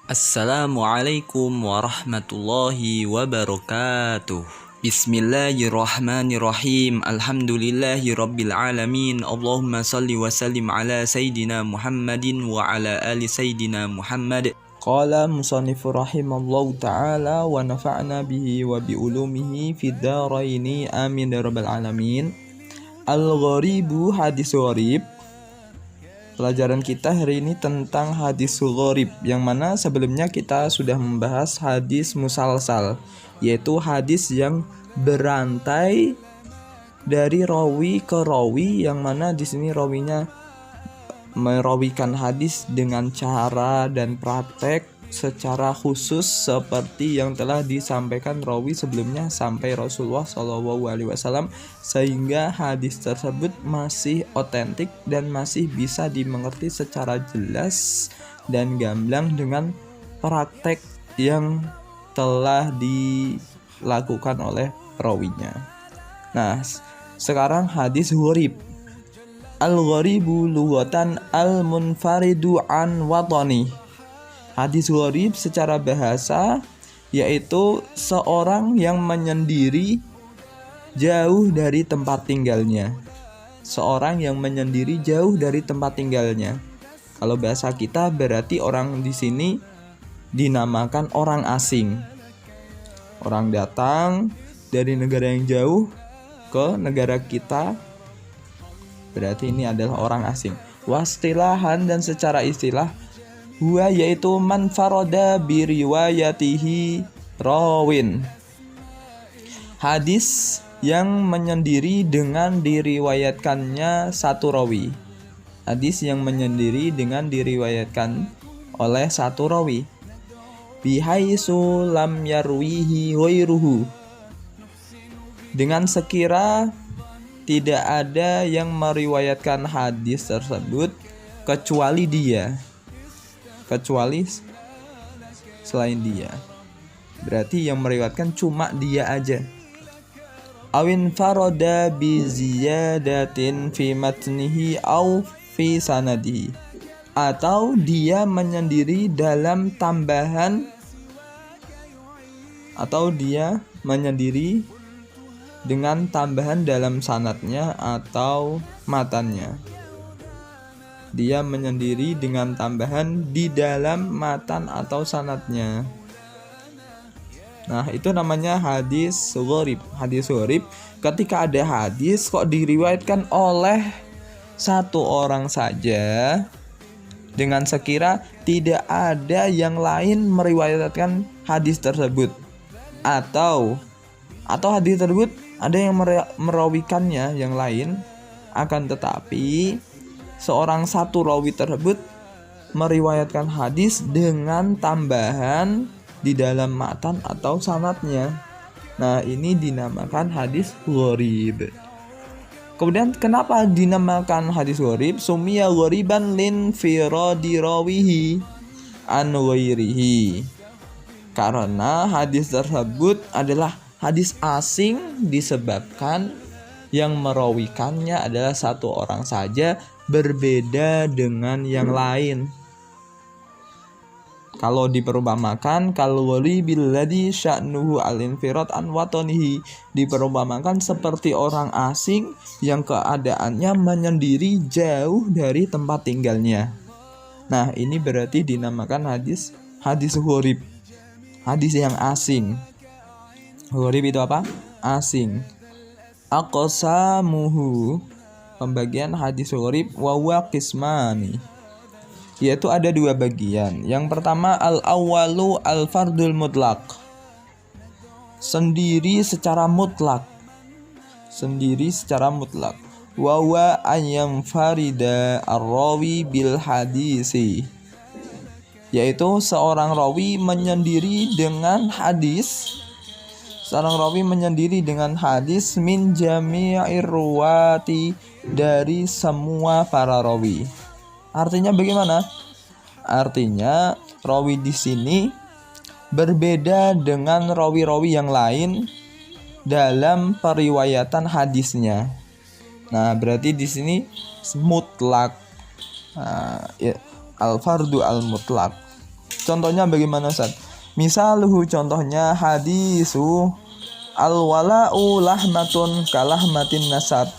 Assalamualaikum warahmatullahi wabarakatuh. Bismillahirrahmanirrahim. Alhamdulillahi rabbil alamin. Allahumma salli wa sallim ala Sayyidina Muhammadin wa ala ali Sayyidina Muhammad. Qala musannifur rahimallahu ta'ala wa nafa'na bihi wa bi ulumihi fid dharaini amin ya rabbal alamin. Al-gharibu hadis gharib. Pelajaran kita hari ini tentang hadis gharib, yang mana sebelumnya kita sudah membahas hadis musalsal, yaitu hadis yang berantai dari rawi ke rawi, yang mana di sini rawinya merawikan hadis dengan cara dan praktek secara khusus seperti yang telah disampaikan rawi sebelumnya sampai Rasulullah SAW, sehingga hadis tersebut masih otentik dan masih bisa dimengerti secara jelas dan gamblang dengan praktek yang telah dilakukan oleh rawinya. Nah, sekarang hadis gharib. Al-gharibu lughatan al-munfaridu an watani. Hadis gharib secara bahasa yaitu seorang yang menyendiri jauh dari tempat tinggalnya. Seorang yang menyendiri jauh dari tempat tinggalnya. Kalau bahasa kita berarti orang di sini dinamakan orang asing. Orang datang dari negara yang jauh ke negara kita, berarti ini adalah orang asing. Wastilahan dan secara istilah, huwa yaitu man farada bi riwayatihi rawin. Hadis yang menyendiri dengan diriwayatkannya satu rawi. Hadis yang menyendiri dengan diriwayatkan oleh satu rawi. Bihaisu lam yarwihi ghairuhu. Dengan sekira tidak ada yang meriwayatkan hadis tersebut kecuali selain dia. Berarti yang meriwayatkan cuma dia aja. Awin faroda bi ziyadatin fi matnihi au fi sanadihi. Atau dia menyendiri dalam tambahan, atau dia menyendiri dengan tambahan dalam sanadnya atau matannya. Dia menyendiri dengan tambahan di dalam matan atau sanadnya. Nah, itu namanya hadis gharib. Hadis gharib ketika ada hadis kok diriwayatkan oleh satu orang saja dengan sekira tidak ada yang lain meriwayatkan hadis tersebut, atau hadis tersebut ada yang merawikannya yang lain, akan tetapi seorang satu rawi tersebut meriwayatkan hadis dengan tambahan di dalam matan atau sanadnya. Nah, ini dinamakan hadis gharib. Kemudian kenapa dinamakan hadis gharib? Sumiya ghariban lin firadi rawihi an ghairihi. Karena hadis tersebut adalah hadis asing disebabkan yang merawikannya adalah satu orang saja, berbeda dengan yang lain. Kalau diperumpamakan, kalau gharibil ladzi sya'nuhu al-infirad an watanihi, diperumpamakan seperti orang asing yang keadaannya menyendiri jauh dari tempat tinggalnya. Nah, ini berarti dinamakan hadis gharib. Hadis yang asing. Gharib itu apa? Asing. Aqsamuhu, pembagian hadis gharib, wa huwa qismani, yaitu ada dua bagian. Yang pertama, al-awwalu al-fardul mutlaq, sendiri secara mutlak. Wa huwa an farida ar-rawi bil hadisi, yaitu seorang rawi menyendiri dengan hadis. Seorang rawi menyendiri dengan hadis min jami'ir ruwati, dari semua para rawi. Artinya bagaimana? Artinya rawi di sini berbeda dengan rawi-rawi yang lain dalam periwayatan hadisnya. Nah, berarti di sini mutlak. Al-fardu al-mutlak. Contohnya bagaimana, Ustaz? Misaluhu, contohnya hadisu al-wala'u lahmatun kalahmatin nasab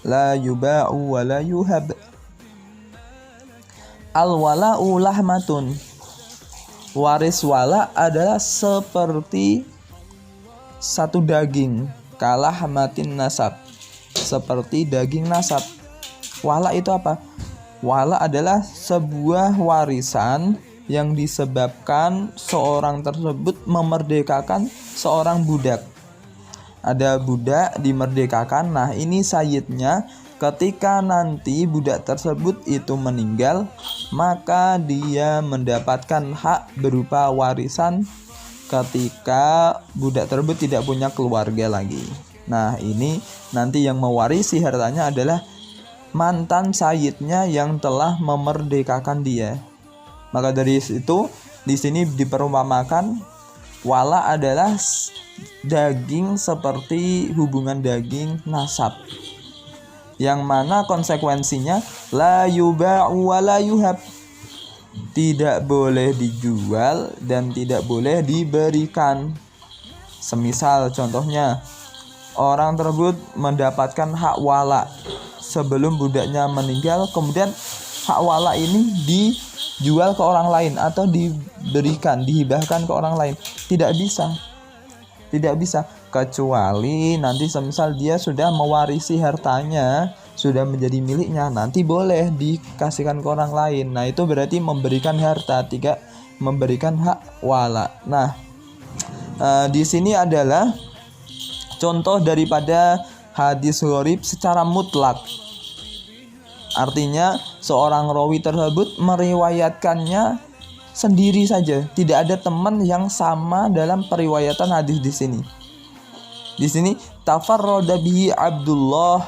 la yuba'u wa la yuhab. Al-wala'u lahmatun, waris wala adalah seperti satu daging, kalahmatin nasab, seperti daging nasab. Wala itu apa? Wala adalah sebuah warisan yang disebabkan seorang tersebut memerdekakan seorang budak. Ada budak dimerdekakan. Nah, ini sayyidnya. Ketika nanti budak tersebut itu meninggal, maka dia mendapatkan hak berupa warisan ketika budak tersebut tidak punya keluarga lagi. Nah, ini nanti yang mewarisi hartanya adalah mantan sayyidnya yang telah memerdekakan dia. Maka dari itu di sini diperumpamakan wala adalah daging seperti hubungan daging nasab, yang mana konsekuensinya la yuba'u wa la yuhab, tidak boleh dijual dan tidak boleh diberikan. Semisal contohnya orang tersebut mendapatkan hak wala sebelum budaknya meninggal, kemudian hak wala ini dijual ke orang lain atau diberikan, dihibahkan ke orang lain. Tidak bisa, kecuali nanti semisal dia sudah mewarisi hartanya, sudah menjadi miliknya, nanti boleh dikasihkan ke orang lain. Nah, itu berarti memberikan harta, tidak memberikan hak wala. Nah, di sini adalah contoh daripada hadis gharib secara mutlak. Artinya seorang rawi tersebut meriwayatkannya sendiri saja, tidak ada teman yang sama dalam periwayatan hadis di sini. Di sini tafarrada bihi Abdullah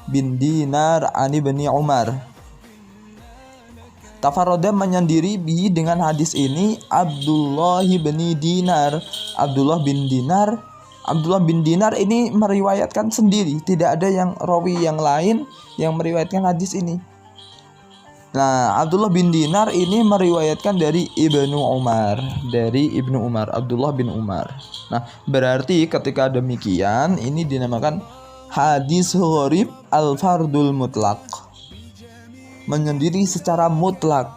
bin Dinar ani Ibnu Umar. Tafarrada menyendiri bihi dengan hadis ini Abdullah bin Dinar. Abdullah bin Dinar ini meriwayatkan sendiri, tidak ada yang rawi yang lain yang meriwayatkan hadis ini. Nah, Abdullah bin Dinar ini meriwayatkan dari Ibnu Umar, Abdullah bin Umar. Nah, berarti ketika demikian ini dinamakan hadis gharib al-fardul mutlak, menyendiri secara mutlak.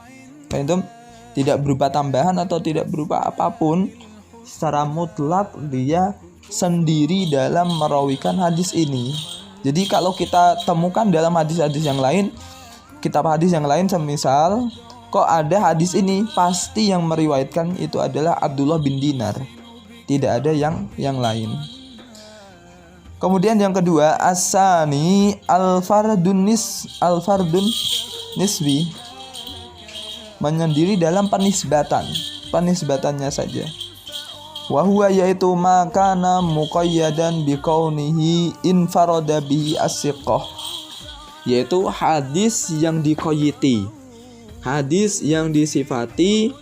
Itu tidak berupa tambahan atau tidak berupa apapun, secara mutlak dia sendiri dalam merawikan hadis ini. Jadi kalau kita temukan dalam hadis-hadis yang lain, kitab hadis yang lain, semisal kok ada hadis ini, pasti yang meriwayatkan itu adalah Abdullah bin Dinar, tidak ada yang lain. Kemudian yang kedua, asani al-fardun nisbi, menyendiri dalam penisbatannya saja. Wahuwa yaitu makana muqayyadan biqaunihi infarada bihi as-siqah, yaitu hadis yang diqayyiti, hadis yang disifati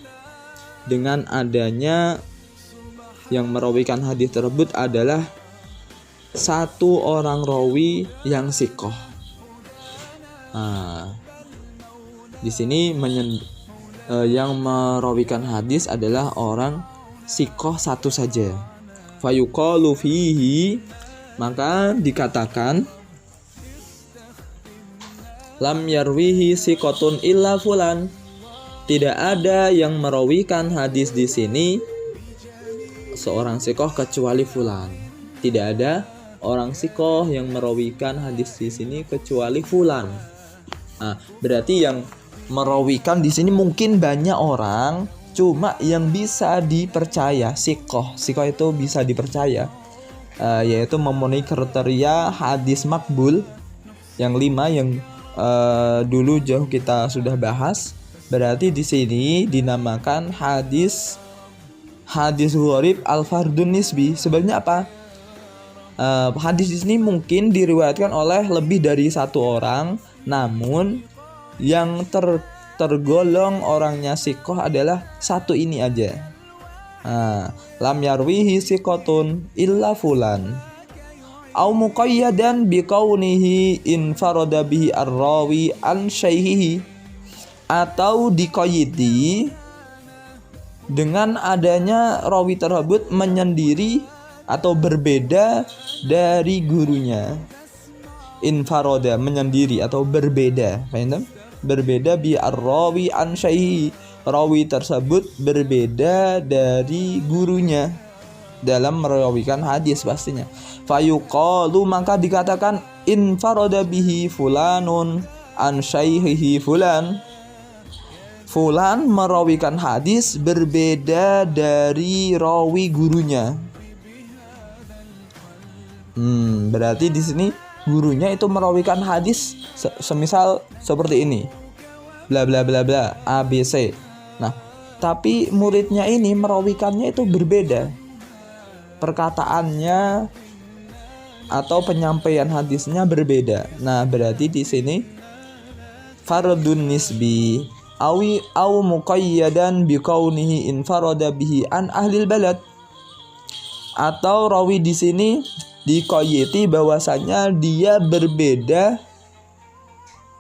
dengan adanya yang merawikan hadis tersebut adalah satu orang rawi yang siqah. Nah, di sini yang merawikan hadis adalah orang siqah satu saja. Fayuqalu fihi, maka dikatakan lam yarwihi siqatun illa fulan, tidak ada yang merawikan hadis di sini seorang siqah kecuali fulan. Tidak ada orang siqah yang merawikan hadis di sini kecuali fulan. Nah, berarti yang merawikan di sini mungkin banyak orang, cuma yang bisa dipercaya siqah itu bisa dipercaya, yaitu memenuhi kriteria hadis makbul yang 5 yang dulu jauh kita sudah bahas. Berarti di sini dinamakan hadis gharib al-fardun nisbi. Sebenarnya apa? Hadis di sini mungkin diriwayatkan oleh lebih dari satu orang, namun yang tergolong orangnya siqah adalah satu ini aja. Lam yarwihi siqatun illa fulan au muqayyadan biqaunihi infarada bihi ar-rawi an syaihihi, atau diqayyidi dengan adanya rawi tersebut menyendiri atau berbeda dari gurunya. Infaroda, menyendiri atau berbeda. Paham? Berbeda bi ar-rawi an syaihi. Rawi tersebut berbeda dari gurunya dalam merawikan hadis pastinya. Fayuqalu, maka dikatakan infaroda bihi fulanun an syaihihi fulan. Fulan merawikan hadis berbeda dari rawi gurunya. Berarti di sini gurunya itu merawikan hadis semisal seperti ini. Bla bla bla bla ABC. Nah, tapi muridnya ini merawikannya itu berbeda. Perkataannya atau penyampaian hadisnya berbeda. Nah, berarti di sini fardun nisbi au muqayyadan biqaunihi infarada bihi an ahlil balad. Atau rawi di sini dikoyiti bahwasanya dia berbeda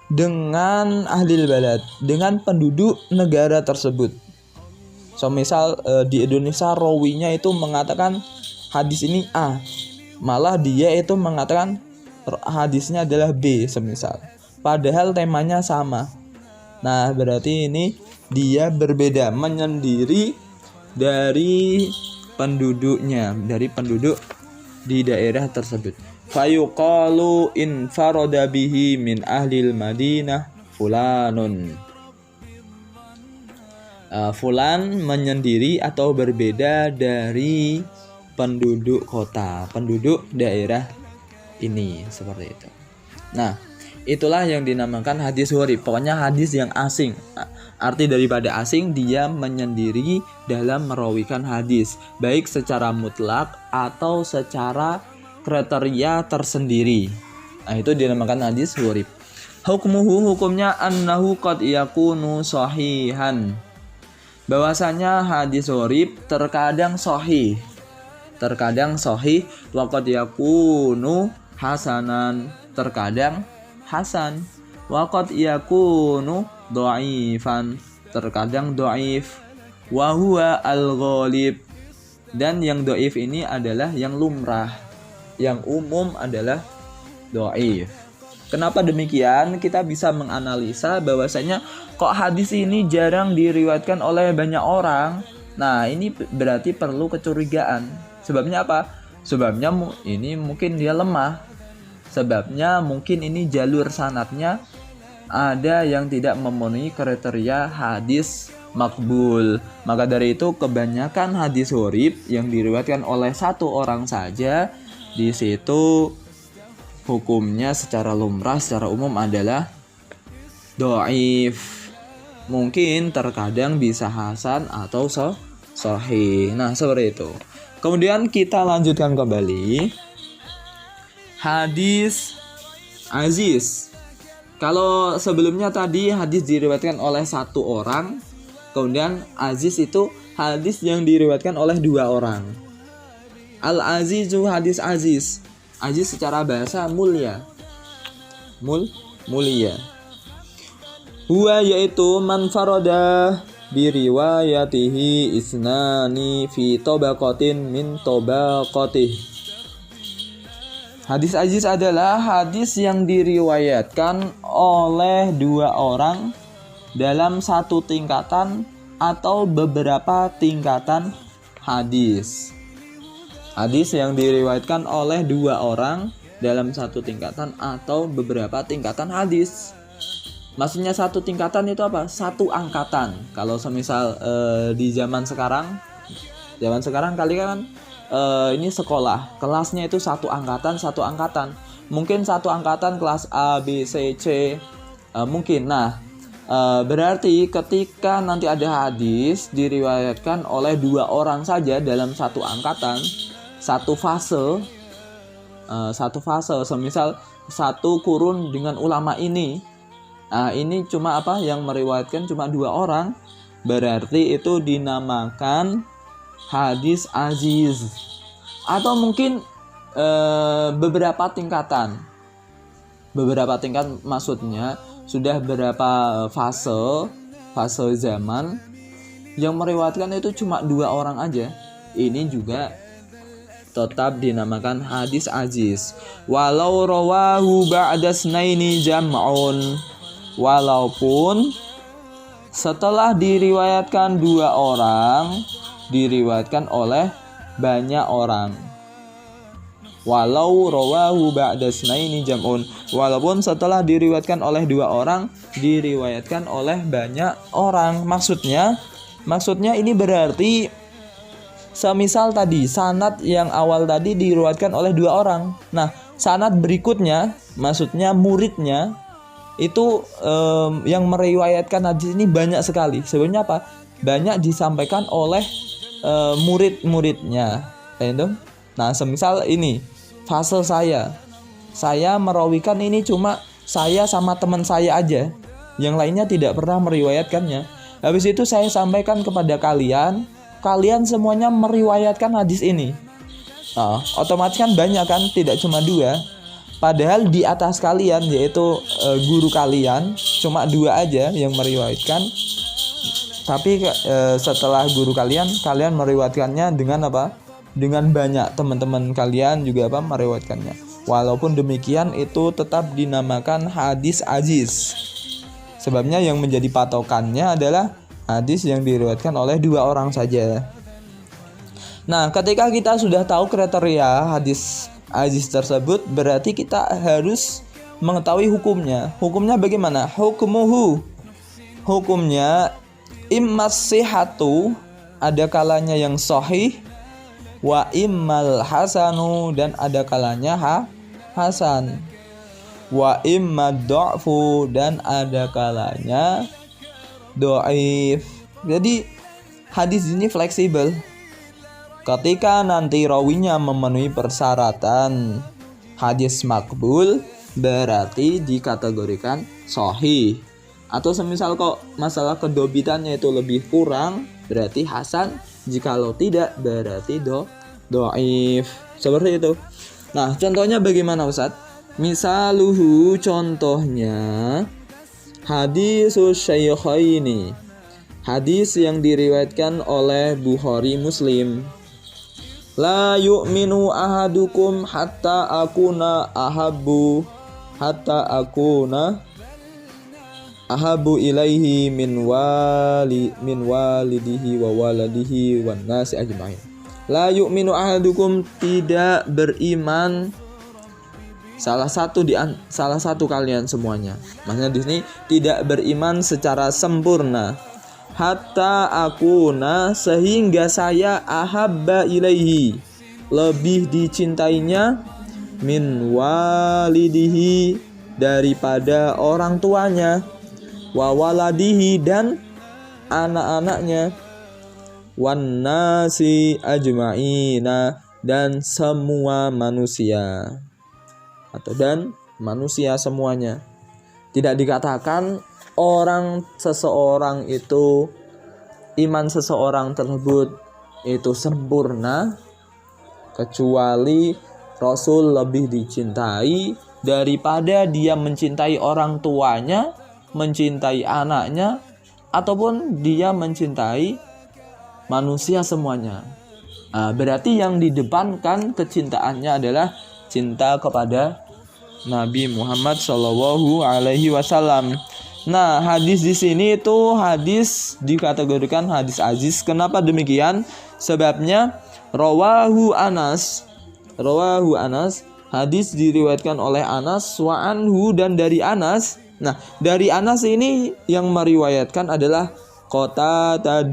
dengan ahlil balad, dengan penduduk negara tersebut. Misal di Indonesia rawinya itu mengatakan hadis ini A, malah dia itu mengatakan hadisnya adalah B semisal, padahal temanya sama. Nah, berarti ini dia berbeda, menyendiri dari penduduknya, dari penduduk di daerah tersebut. Fayuqalu infarada bihi min ahlil Madinah fulanun. Fulan menyendiri atau berbeda dari penduduk kota, penduduk daerah ini, seperti itu. Nah, itulah yang dinamakan hadis gharib. Pokoknya hadis yang asing. Arti daripada asing, dia menyendiri dalam merawikan hadis, baik secara mutlak atau secara kriteria tersendiri. Nah, itu dinamakan hadis gharib. Hukmuhu, hukumnya annahu qad yakunu sahihan. Bahwasanya hadis gharib terkadang sahih. Terkadang sahih, wa qad yakunu hasanan, terkadang hasan, wa qad yakunu dhaifan, terkadang dhaif, wa huwa al-ghalib, dan yang dhaif ini adalah yang lumrah, yang umum adalah dhaif. Kenapa demikian? Kita bisa menganalisa bahwasanya kok hadis ini jarang diriwayatkan oleh banyak orang. Nah, ini berarti perlu kecurigaan. Sebabnya apa? Sebabnya ini mungkin dia lemah. Sebabnya mungkin ini jalur sanadnya ada yang tidak memenuhi kriteria hadis makbul. Maka dari itu kebanyakan hadis gharib yang diriwayatkan oleh satu orang saja, di situ hukumnya secara lumrah, secara umum adalah dhaif. Mungkin terkadang bisa hasan atau sahih. Nah, seperti itu. Kemudian kita lanjutkan kembali. Hadis aziz. Kalau sebelumnya tadi hadis diriwayatkan oleh satu orang, kemudian aziz itu hadis yang diriwayatkan oleh dua orang. Al-azizu hadis aziz. Aziz secara bahasa mulia. Mulia. Huwa yaitu man farada bi riwayatihi isnani fi tabaqatin min tabaqatih. Hadis aziz adalah hadis yang diriwayatkan oleh dua orang dalam satu tingkatan atau beberapa tingkatan hadis. Hadis yang diriwayatkan oleh dua orang dalam satu tingkatan atau beberapa tingkatan hadis. Maksudnya satu tingkatan itu apa? Satu angkatan. Kalau semisal di zaman sekarang kalian ini sekolah, kelasnya itu satu angkatan. Mungkin satu angkatan kelas A, B, C, C, mungkin. Nah, berarti ketika nanti ada hadis diriwayatkan oleh dua orang saja dalam satu angkatan, satu fase, semisal satu kurun dengan ulama ini. Nah, ini cuma apa yang meriwayatkan cuma dua orang, berarti itu dinamakan hadis aziz. Atau mungkin beberapa tingkat maksudnya sudah berapa fase zaman yang meriwayatkan itu cuma 2 orang aja, ini juga tetap dinamakan hadis aziz. Walau rawahu ba'da snaini jam'un, walaupun setelah diriwayatkan 2 orang, diriwayatkan oleh banyak orang. Walau rawahu ba'da snaini jam'un, walaupun setelah diriwayatkan oleh 2 orang, diriwayatkan oleh banyak orang. Maksudnya ini berarti semisal tadi sanad yang awal tadi diriwayatkan oleh 2 orang. Nah, sanad berikutnya, maksudnya muridnya itu yang meriwayatkan hadis ini banyak sekali. Sebenarnya apa? Banyak disampaikan oleh murid-muridnya. Nah, semisal ini fase saya merawikan ini cuma saya sama teman saya aja, yang lainnya tidak pernah meriwayatkannya. Habis itu saya sampaikan kepada kalian semuanya meriwayatkan hadis ini. Nah, otomatis kan banyak kan, tidak cuma 2. Padahal di atas kalian, yaitu guru kalian, cuma 2 aja yang meriwayatkan. Tapi setelah guru kalian meriwayatkannya dengan apa? Dengan banyak teman-teman kalian juga apa? Meriwayatkannya. Walaupun demikian itu tetap dinamakan hadis aziz. Sebabnya yang menjadi patokannya adalah hadis yang diriwayatkan oleh 2 orang saja. Nah, ketika kita sudah tahu kriteria hadis aziz tersebut, berarti kita harus mengetahui hukumnya. Hukumnya bagaimana? Hukumnya immas sihatu, ada kalanya yang sahih, wa immal hasanu, dan ada kalanya hasan, wa immad dha'fu, dan ada kalanya dhaif. Jadi hadis ini fleksibel. Ketika nanti rawinya memenuhi persyaratan hadis makbul, berarti dikategorikan sahih. Atau semisal kok masalah kedobitannya itu lebih kurang, berarti hasan. Jikalau tidak, berarti dhaif. Seperti itu. Nah, contohnya bagaimana Ustaz? Misaluhu, contohnya hadisus syaikhaini, hadis yang diriwayatkan oleh Bukhari Muslim. La yu'minu ahadukum hatta akuna ahabu ilaihi min walidihi wa waladihi wan nasi ajma'in. La yu'minu ahadukum, tidak beriman salah satu kalian semuanya. Maksudnya di sini tidak beriman secara sempurna. Hatta akuna, sehingga saya ahabba ilaihi, lebih dicintainya, min walidihi, daripada orang tuanya, wa waladihi, dan anak-anaknya, wan nasi ajma'ina, dan semua manusia, atau dan manusia semuanya. Tidak dikatakan iman seseorang tersebut itu sempurna, kecuali Rasul lebih dicintai daripada dia mencintai orang tuanya, mencintai anaknya, ataupun dia mencintai manusia semuanya. Berarti yang didepankan kecintaannya adalah cinta kepada Nabi Muhammad SAW. Nah, hadis di sini itu hadis dikategorikan hadis aziz. Kenapa demikian? Sebabnya rawahu Anas, hadis diriwayatkan oleh Anas, wa anhu, dan dari Anas. Nah, dari Anas ini yang meriwayatkan adalah Qatadah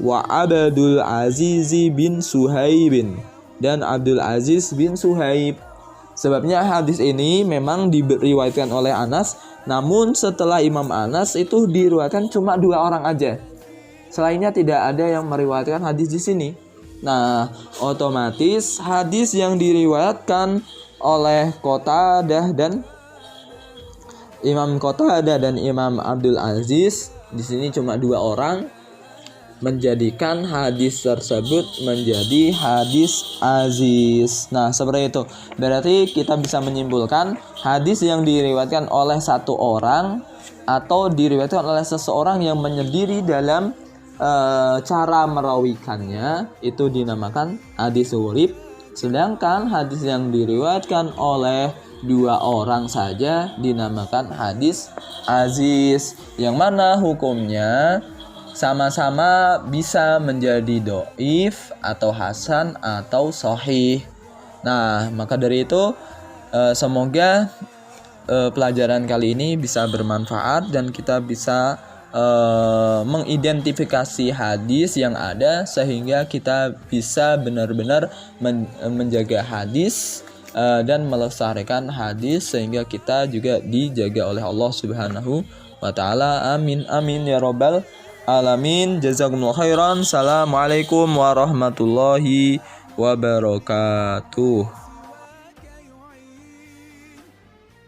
wa Abdul Aziz bin Suhaib, dan Abdul Aziz bin Suhaib. Sebabnya hadis ini memang diriwayatkan oleh Anas, namun setelah Imam Anas itu diriwayatkan cuma 2 orang aja. Selainnya tidak ada yang meriwayatkan hadis di sini. Nah, otomatis hadis yang diriwayatkan oleh Qatadah dan Imam Abdul Aziz di sini cuma 2 orang, menjadikan hadis tersebut menjadi hadis aziz. Nah, seperti itu. Berarti kita bisa menyimpulkan hadis yang diriwayatkan oleh 1 orang atau diriwayatkan oleh seseorang yang menyendiri dalam cara merawikannya, itu dinamakan hadis gharib. Sedangkan hadis yang diriwayatkan oleh 2 orang saja dinamakan hadis aziz, yang mana hukumnya sama-sama bisa menjadi dhaif atau hasan atau sahih. Nah, maka dari itu semoga pelajaran kali ini bisa bermanfaat dan kita bisa mengidentifikasi hadis yang ada, sehingga kita bisa benar-benar menjaga hadis dan melestarikan hadis, sehingga kita juga dijaga oleh Allah Subhanahu wa taala. Amin amin ya rabbal alamin. Jazakumullah khairan. Assalamualaikum warahmatullahi wabarakatuh.